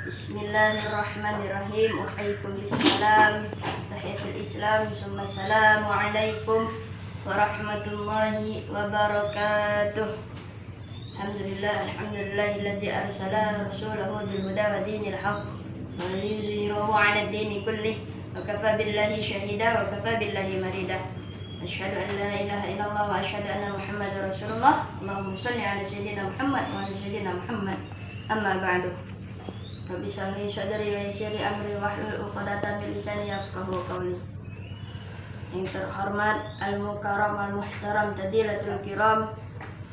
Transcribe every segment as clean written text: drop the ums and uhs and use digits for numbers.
Bismillahirrahmanirrahim. Waalaikumsalam. Tahiyatul Islam. Assalamualaikum warahmatullahi wabarakatuh. Alhamdulillahilladzi arsala rasulahu bil huda wa dinil haqq wa liyuzhirahu 'ala ad-dini kullih wa kafa billahi syahida wa kafa billahi marida. Asyhadu an la ilaha illallah wa asyhadu anna Muhammadar Rasulullah. Allahumma shalli 'ala sayyidina Muhammad wa 'ala sayyidina Muhammad. Amma ba'du. Rabbi shrah li sadri wa yassir li amri wahlul 'uqdatam min lisani yafqahu qawli. Yang terhormat al-mukarram al-muhtaram tadilatul kiram,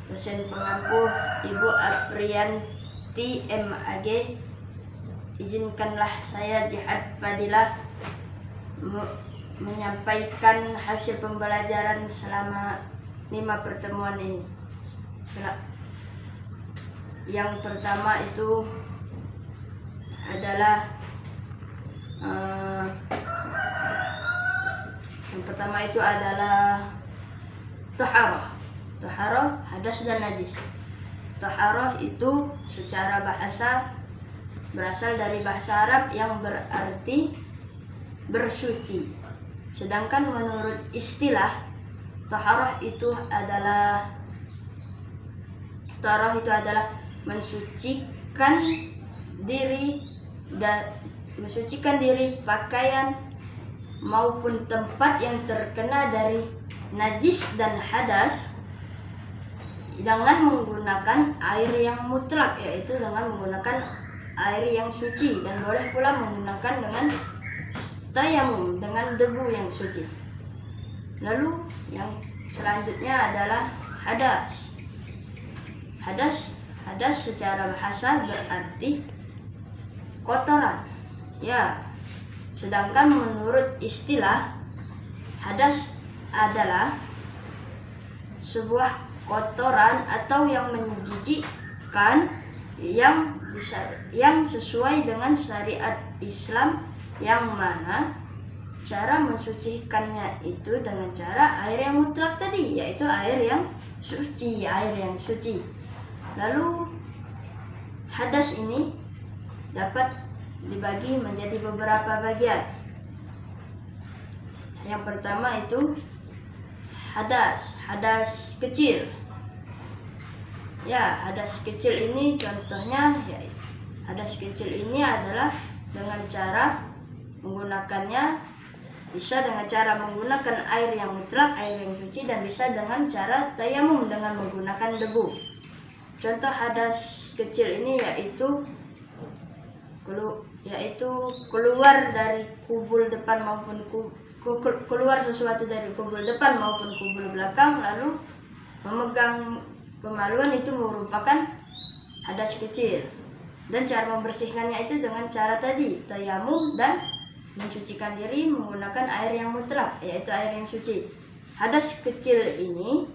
dosen pengampu Ibu Aprianti MAG, izinkanlah saya Jihad Fadilah menyampaikan hasil pembelajaran selama 5 pertemuan ini. Yang pertama itu adalah taharah, hadas dan najis. Taharah itu secara bahasa berasal dari bahasa Arab yang berarti bersuci. Sedangkan menurut istilah taharah itu adalah mensucikan diri pakaian maupun tempat yang terkena dari najis dan hadas dengan menggunakan air yang mutlak, yaitu dengan menggunakan air yang suci, dan boleh pula menggunakan dengan tayamum, dengan debu yang suci. Lalu yang selanjutnya adalah hadas. Hadas secara bahasa berarti kotoran, ya. Sedangkan menurut istilah hadas adalah sebuah kotoran atau yang menjijikkan yang sesuai dengan syariat Islam, yang mana cara mensucikannya itu dengan cara air yang mutlak tadi, yaitu air yang suci. Lalu hadas ini dapat dibagi menjadi beberapa bagian. Yang pertama itu hadas kecil. Ya, hadas kecil ini contohnya, hadas kecil ini adalah dengan cara menggunakannya, bisa dengan cara menggunakan air yang mutlak, air yang suci, dan bisa dengan cara tayamum dengan menggunakan debu. Contoh hadas kecil ini yaitu keluar dari kubul depan maupun keluar sesuatu dari kubul depan maupun kubul belakang, lalu memegang kemaluan, itu merupakan hadas kecil. Dan cara membersihkannya itu dengan cara tadi, tayamum, dan mencucikan diri menggunakan air yang mutlak, yaitu air yang suci. Hadas kecil ini.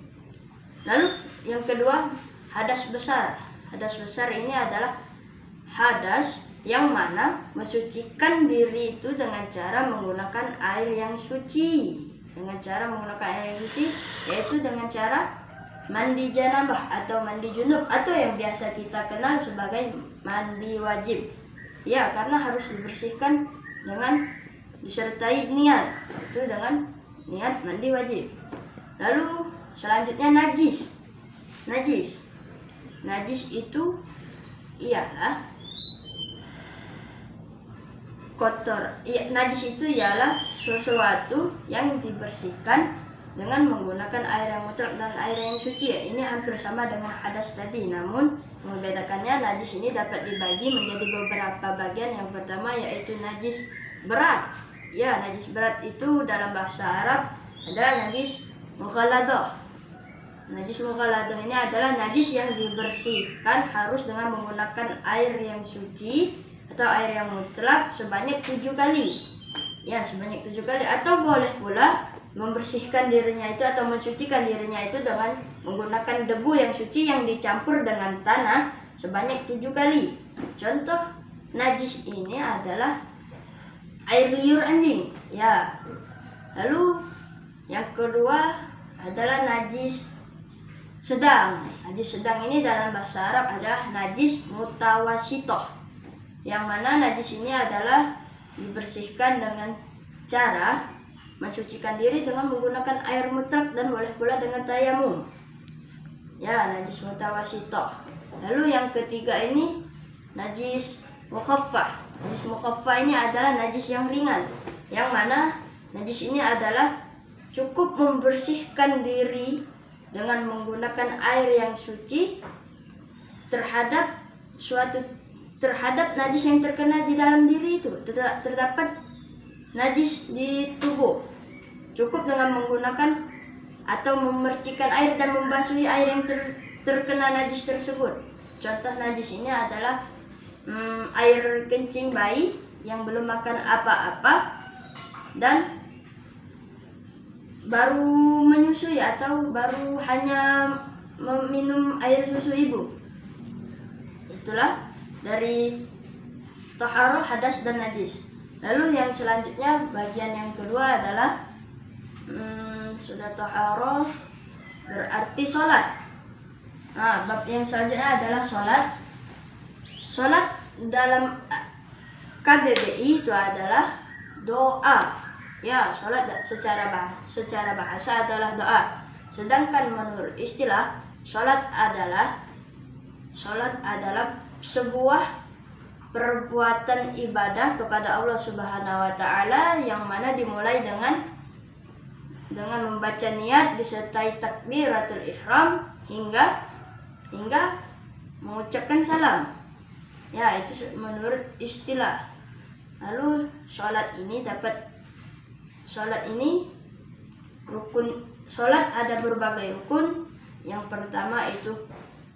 Lalu yang kedua, hadas besar. Hadas besar ini adalah hadas yang mana mensucikan diri itu dengan cara menggunakan air yang suci. Dengan cara menggunakan air yang suci, yaitu dengan cara mandi janabah atau mandi junub, atau yang biasa kita kenal sebagai mandi wajib. Ya, karena harus dibersihkan dengan disertai niat, itu dengan niat mandi wajib. Lalu selanjutnya najis. Najis itu ialah kotor. Najis itu ialah sesuatu yang dibersihkan dengan menggunakan air yang mutlak dan air yang suci. Ini hampir sama dengan hadas tadi, namun membedakannya najis ini dapat dibagi menjadi beberapa bagian. Yang pertama yaitu najis berat. Ya, najis berat itu dalam bahasa Arab adalah najis mughaladah. Najis mughaladah ini adalah najis yang dibersihkan harus dengan menggunakan air yang suci atau air yang mutlak sebanyak 7 kali. Ya, sebanyak 7 kali, atau boleh pula membersihkan dirinya itu atau mensucikan dirinya itu dengan menggunakan debu yang suci yang dicampur dengan tanah sebanyak 7 kali. Contoh najis ini adalah air liur anjing, ya. Lalu yang kedua adalah najis sedang. Najis sedang ini dalam bahasa Arab adalah najis mutawasitoh. yang mana najis ini adalah dibersihkan dengan cara mensucikan diri dengan menggunakan air mutlak dan boleh pula dengan tayamum. Ya, najis mutawasitoh. Lalu yang ketiga ini najis mukhaffah. Najis mukhaffah ini adalah najis yang ringan, yang mana najis ini adalah cukup membersihkan diri dengan menggunakan air yang suci terhadap najis yang terkena di dalam diri itu. Terdapat najis di tubuh, cukup dengan menggunakan atau memercikan air dan membasuhi air yang terkena najis tersebut. Contoh najis ini adalah air kencing bayi yang belum makan apa-apa dan baru menyusui atau baru hanya meminum air susu ibu. Itulah dari taharah, hadas dan najis. Lalu yang selanjutnya, bagian yang kedua adalah sudah taharah berarti sholat. Nah, bab yang selanjutnya adalah sholat. Sholat dalam KBBI itu adalah doa. Ya, sholat secara bahasa adalah doa. Sedangkan menurut istilah, sholat adalah sebuah perbuatan ibadah kepada Allah Subhanahu wa taala yang mana dimulai dengan membaca niat disertai takbiratul ihram hingga mengucapkan salam. Ya, itu menurut istilah. Lalu sholat ini rukun. Sholat ada berbagai rukun. Yang pertama itu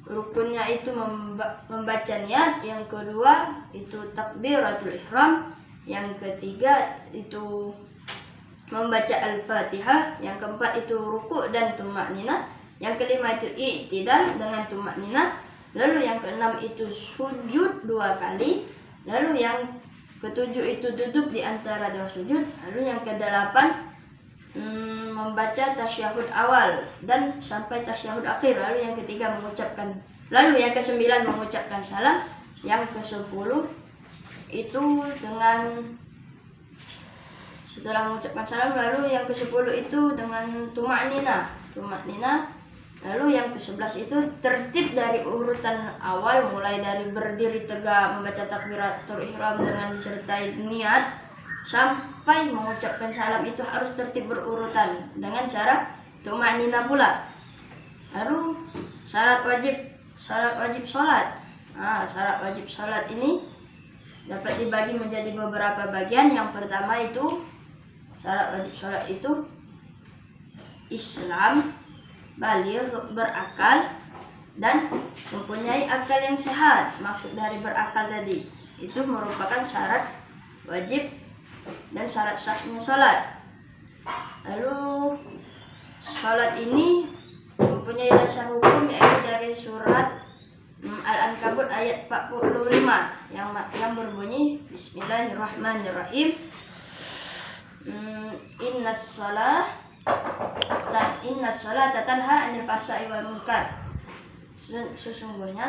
rukunnya itu membaca niat, yang kedua itu takbiratul ihram, yang ketiga itu membaca al-fatihah, yang keempat itu ruku' dan tumakninah, yang kelima itu i'tidal dengan tumakninah, lalu yang keenam itu sujud 2 kali, lalu yang ketujuh itu duduk di antara 2 sujud, lalu yang kedelapan membaca tasyahud awal dan sampai tasyahud akhir, lalu yang yang kesembilan mengucapkan salam, yang ke-10 itu setelah mengucapkan salam, lalu yang ke-10 itu dengan tumakninah, lalu yang ke-11 itu tertib dari urutan awal, mulai dari berdiri tegak, membaca takbiratul ihram dengan disertai niat sampai mengucapkan salam, itu harus tertib berurutan dengan cara tumakninah pula. Lalu syarat wajib sholat. Syarat wajib sholat ini dapat dibagi menjadi beberapa bagian. Yang pertama itu syarat wajib sholat itu Islam, baligh, berakal, dan mempunyai akal yang sehat. Maksud dari berakal tadi itu merupakan syarat wajib dan syarat sahnya sholat. Lalu sholat ini mempunyai dasar hukum, yaitu dari surat Al-Ankabut ayat 45 yang berbunyi Bismillahirrahmanirrahim. Inna sholata tanha 'anil fahsya'i wal munkar. Sesungguhnya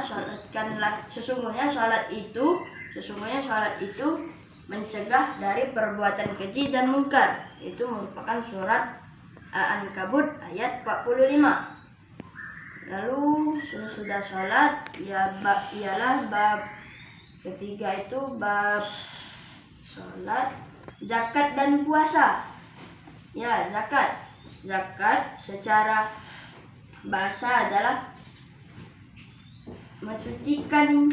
sholat itu mencegah dari perbuatan keji dan mungkar. Itu merupakan surat Al-Ankabut ayat 45. Lalu sesudah sholat ialah bab ketiga, itu bab sholat, zakat dan puasa. Ya, zakat secara bahasa adalah mensucikan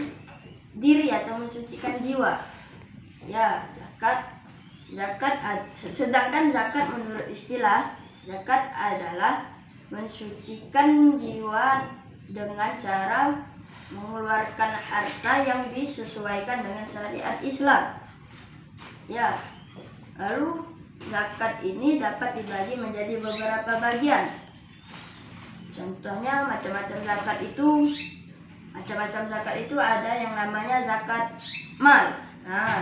diri atau mensucikan jiwa. Ya, sedangkan zakat menurut istilah, zakat adalah mensucikan jiwa dengan cara mengeluarkan harta yang disesuaikan dengan syariat Islam. Ya, lalu zakat ini dapat dibagi menjadi beberapa bagian. Contohnya macam-macam zakat itu ada yang namanya zakat mal.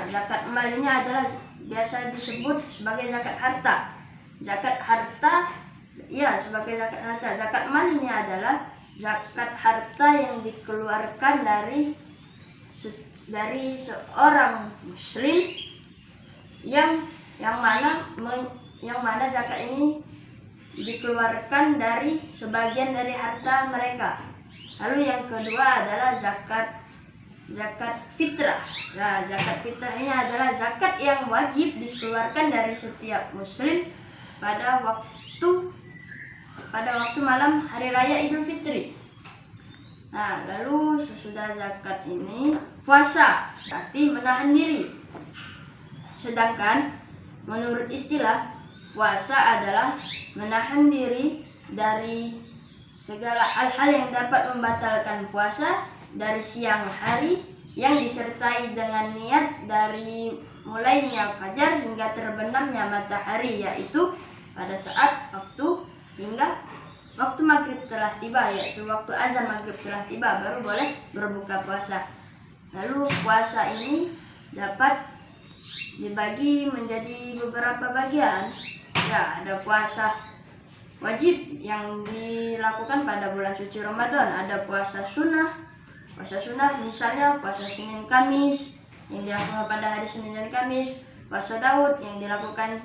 Zakat mal ini adalah biasa disebut sebagai zakat harta. Zakat mal ini adalah zakat harta yang dikeluarkan dari dari seorang muslim yang mana zakat ini dikeluarkan dari sebagian dari harta mereka. Lalu yang kedua adalah zakat fitrah. Nah, zakat fitrah ini adalah zakat yang wajib dikeluarkan dari setiap muslim pada waktu malam hari raya Idul Fitri. Nah, lalu sesudah zakat ini puasa, berarti menahan diri. Sedangkan menurut istilah, puasa adalah menahan diri dari segala hal-hal yang dapat membatalkan puasa dari siang hari yang disertai dengan niat dari mulainya fajar hingga terbenamnya matahari, yaitu pada saat waktu maghrib telah tiba, yaitu waktu azan maghrib telah tiba, baru boleh berbuka puasa. Lalu puasa ini dapat dibagi menjadi beberapa bagian. Ya, ada puasa wajib yang dilakukan pada bulan suci Ramadan, ada puasa sunnah. Puasa sunnah misalnya puasa Senin Kamis yang dilakukan pada hari Senin dan Kamis, puasa Daud yang dilakukan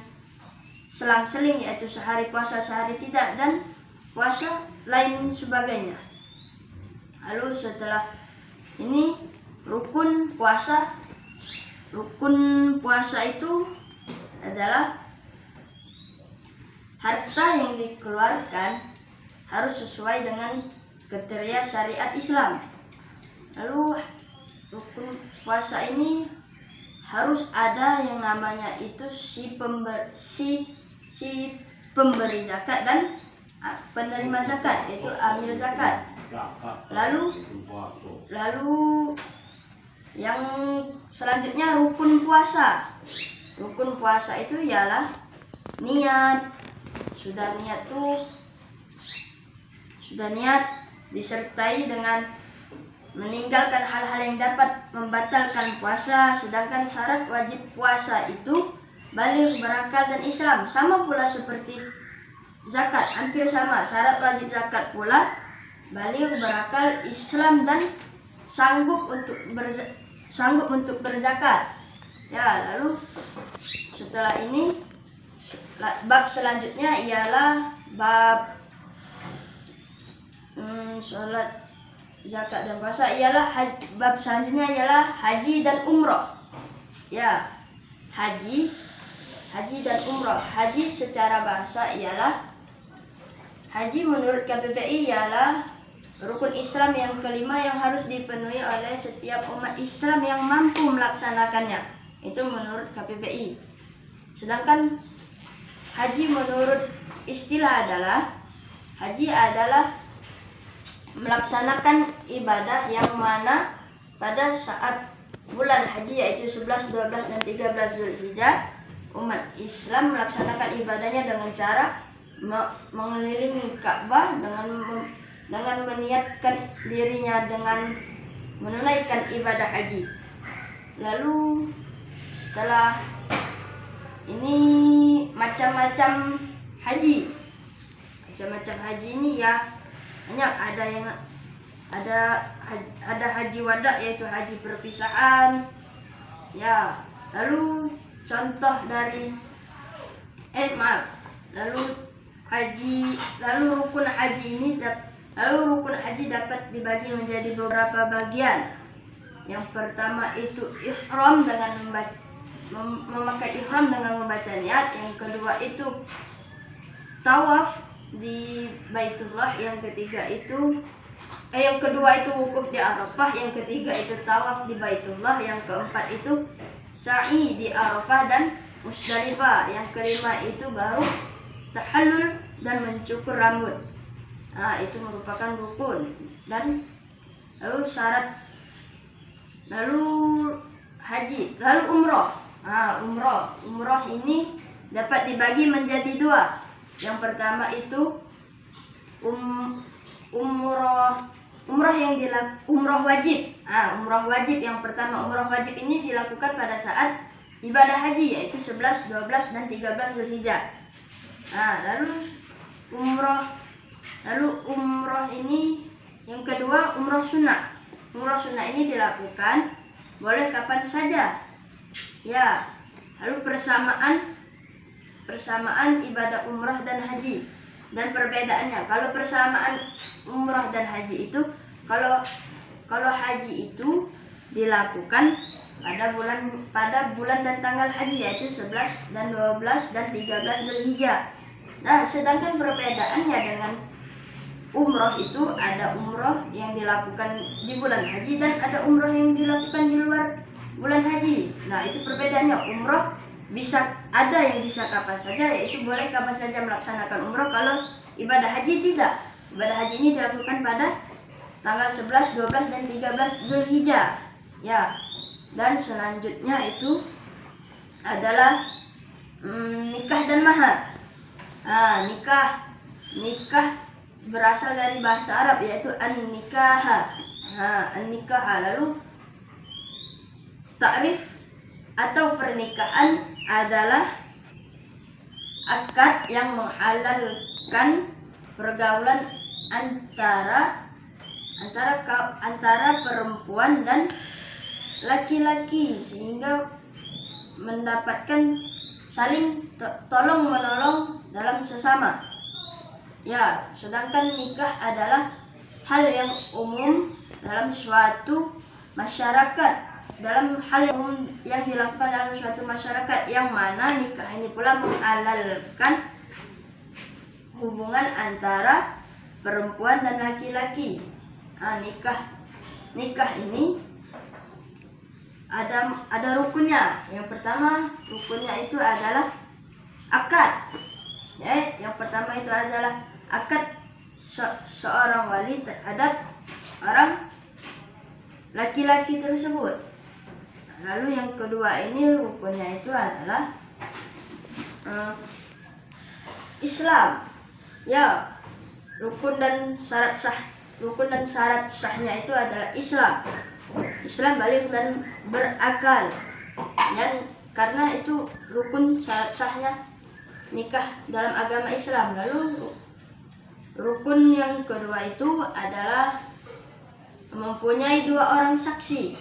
selang-seling, yaitu sehari puasa sehari tidak, dan puasa lain sebagainya. Lalu setelah ini rukun puasa itu adalah harta yang dikeluarkan harus sesuai dengan kriteria syariat Islam. Lalu rukun puasa ini harus ada yang namanya itu si pemberi zakat dan penerima zakat, yaitu amil zakat. Lalu yang selanjutnya rukun puasa. Rukun puasa itu ialah niat. Sudah niat disertai dengan meninggalkan hal-hal yang dapat membatalkan puasa. Sedangkan syarat wajib puasa itu baligh, berakal, dan Islam. Sama pula seperti zakat, hampir sama. Syarat wajib zakat pula baligh, berakal, Islam, dan sanggup untuk berzakat. Ya, lalu setelah ini bab selanjutnya ialah bab sholat, zakat, dan puasa. Bab selanjutnya ialah haji dan umroh. Ya, haji dan umroh. Haji secara bahasa ialah, haji menurut KBBI ialah rukun Islam yang kelima yang harus dipenuhi oleh setiap umat Islam yang mampu melaksanakannya. Itu menurut KBBI. Sedangkan haji menurut istilah adalah, haji adalah melaksanakan ibadah yang mana pada saat bulan haji, yaitu 11, 12, dan 13 Zulhijjah, umat Islam melaksanakan ibadahnya dengan cara mengelilingi Ka'bah dengan meniatkan dirinya dengan menunaikan ibadah haji. Lalu setelah ini macam-macam haji. Macam-macam haji ini ya banyak, ada haji wada, yaitu haji perpisahan. Ya, lalu contoh dari rukun haji dapat dibagi menjadi beberapa bagian. Yang pertama itu ihram dengan memakai ihram dengan membaca niat. Yang kedua itu tawaf di Baitullah. Yang kedua itu wukuf di Arafah. Yang ketiga itu tawaf di Baitullah. Yang keempat itu sa'i di Arafah dan Musdalifah. Yang kelima itu baru tahallul dan mencukur rambut. Nah, itu merupakan rukun. Dan lalu syarat, lalu haji, lalu umroh. Umroh ini dapat dibagi menjadi dua. Yang pertama itu umroh wajib. Umroh wajib yang pertama, umroh wajib ini dilakukan pada saat ibadah haji, yaitu 11, 12, dan 13 Zulhijjah. Lalu umroh ini yang kedua umroh sunnah. Umroh sunnah ini dilakukan boleh kapan saja. Ya, lalu persamaan ibadah umrah dan haji dan perbedaannya. Kalau persamaan umrah dan haji itu, kalau haji itu dilakukan pada bulan dan tanggal haji, yaitu 11 dan 12 dan 13 Zulhijjah. Nah, sedangkan perbedaannya dengan umroh itu, ada umroh yang dilakukan di bulan haji dan ada umroh yang dilakukan di luar bulan haji. Nah, itu perbedaannya. Umroh bisa ada yang bisa kapan saja, yaitu boleh kapan saja melaksanakan umroh. Kalau ibadah haji tidak. Ibadah haji ini dilakukan pada tanggal 11, 12 dan 13 Zulhijjah. Ya. Dan selanjutnya itu adalah nikah dan mahar. Nah, nikah berasal dari bahasa Arab, yaitu an-nikah. Nah, an-nikah. Lalu takrif atau pernikahan adalah akad yang menghalalkan pergaulan antara perempuan dan laki-laki, sehingga mendapatkan saling tolong menolong dalam sesama. Ya, sedangkan nikah adalah hal yang umum dalam suatu masyarakat, yang dilakukan dalam suatu masyarakat, yang mana nikah ini pula menghalalkan hubungan antara perempuan dan laki-laki. Nah, nikah ini ada rukunnya. Yang pertama, rukunnya itu adalah akad. Yang pertama itu adalah akad seorang wali terhadap orang laki-laki tersebut. Lalu yang kedua ini rukunnya itu adalah Islam. Ya, rukun dan syarat sahnya itu adalah Islam. Islam balik dan berakal. Dan karena itu rukun syarat sahnya nikah dalam agama Islam. Lalu rukun yang kedua itu adalah mempunyai dua orang saksi.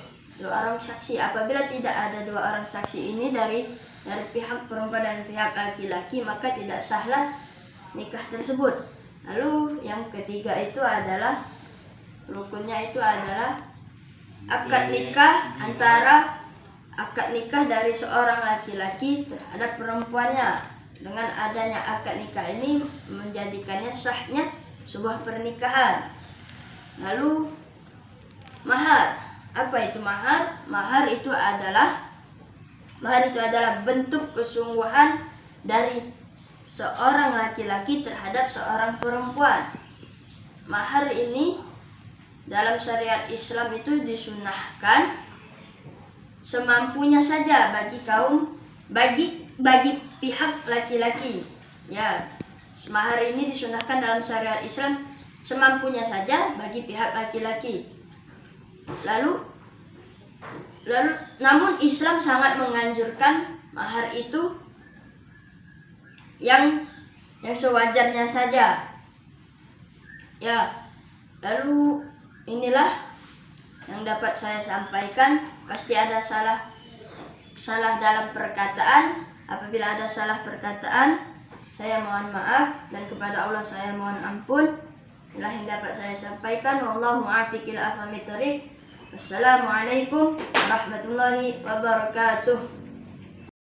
Apabila tidak ada dua orang saksi ini dari pihak perempuan dan pihak laki-laki, maka tidak sahlah nikah tersebut. Lalu yang ketiga itu adalah rukunnya itu adalah akad nikah dari seorang laki-laki terhadap perempuannya. Dengan adanya akad nikah ini menjadikannya sahnya sebuah pernikahan. Lalu mahar. Apa itu mahar? Mahar itu adalah bentuk kesungguhan dari seorang laki-laki terhadap seorang perempuan. Mahar ini dalam syariat Islam itu disunahkan semampunya saja bagi pihak laki-laki. Ya, mahar ini disunahkan dalam syariat Islam semampunya saja bagi pihak laki-laki. Lalu namun Islam sangat menganjurkan mahar itu yang sewajarnya saja. Ya, lalu inilah yang dapat saya sampaikan. Pasti ada salah dalam perkataan. Apabila ada salah perkataan, saya mohon maaf, dan kepada Allah saya mohon ampun. Inilah yang dapat saya sampaikan. Wallahu muwaffiq ila aqwamit thoriq. Wassalamualaikum warahmatullahi wabarakatuh.